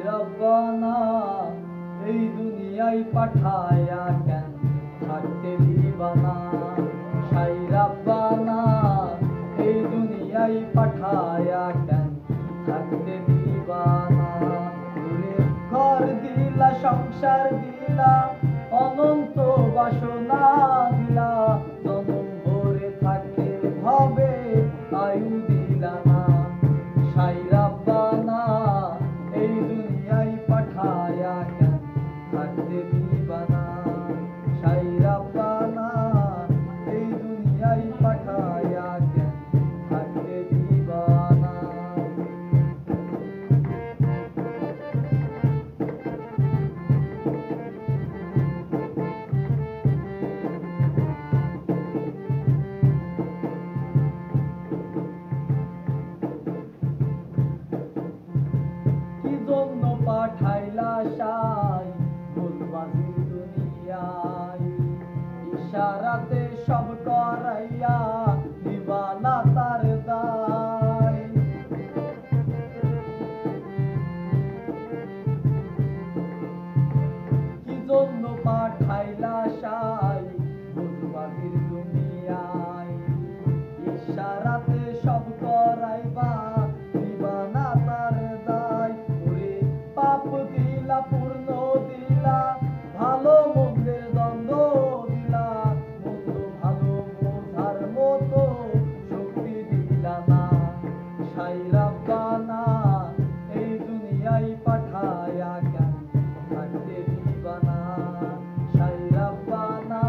রব্বানা এই দুনিয়ায় পাঠায়া কেন থাকতে দিবানা। সাই রব্বানা এই দুনিয়ায় পাঠায়া কেন থাকতে দিবানা। ঘর দিলা, সংসার দিলা, অনন্ত বাসনা দিলা, জনম ভরে থাকে ভাবে আয়ু দিলা না। সাই রব্বানা এই দুনিয়ায় পাঠায়া কেন থাকতে দিবানা। সাই রব্বানা এই দুনিয়ায় পাঠায়া কেন থাকতে দিবানা। জন্য পাঠাইলা সাই ভুলবাজির দুনিয়ায়, ইশারাতে সব করাইয়া নিবানা তার দায়। কি জন্য পাঠাইলা সাই ভুলবাজির দুনিয়ায়, ইশারাতে সব করাইবা নিবানা তার দায়। পাপ দিলা, পূর্ণ দিলা, ভালো মন্দের দ্বন্দ্ব দিলা, মন্দ ভালো বোঝার মতো শক্তি দিলা না। সাই রব্বানা এই দুনিয়ায় পাঠায়া কেন থাকতে দিবানা। সাই রব্বানা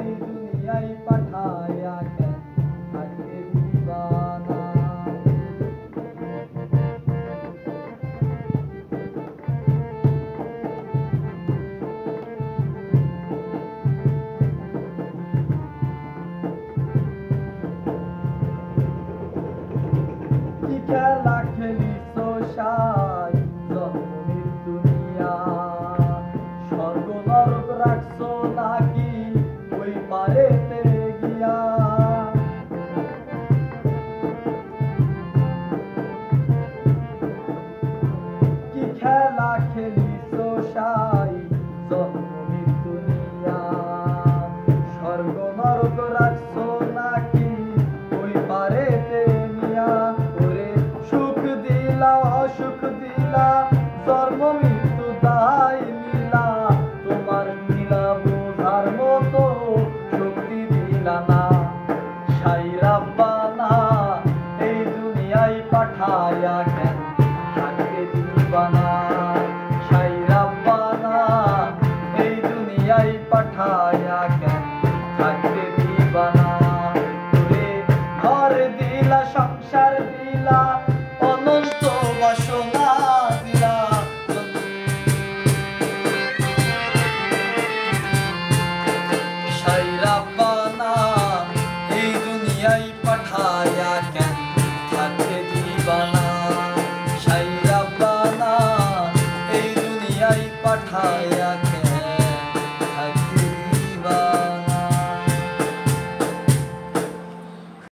এই দুনিয়ায় পাঠায়া কেন থাকতে দিবানা। খেলা খেলিছ সাই জন্ম মৃত্যু নিয়া, স্বর্গ নরক রাখছ নাকি ওই পারেতে গিয়া। কি খেলা খেলিছ সাই জন্ম মৃত্যু নিয়া, স্বর্গ নরক রাখছ নাকি ওই পারেতে নিয়া। অসুখ দিলা, জন্ম মৃত্যু দায় লীলা, তোমার লীলা বোঝার মতো শক্তি দিলা না। সাই রব্বানা এই দুনিয়ায় পাঠায়া কেন থাকতে দিবানা। সাই রব্বানা এই দুনিয়ায় পাঠায়া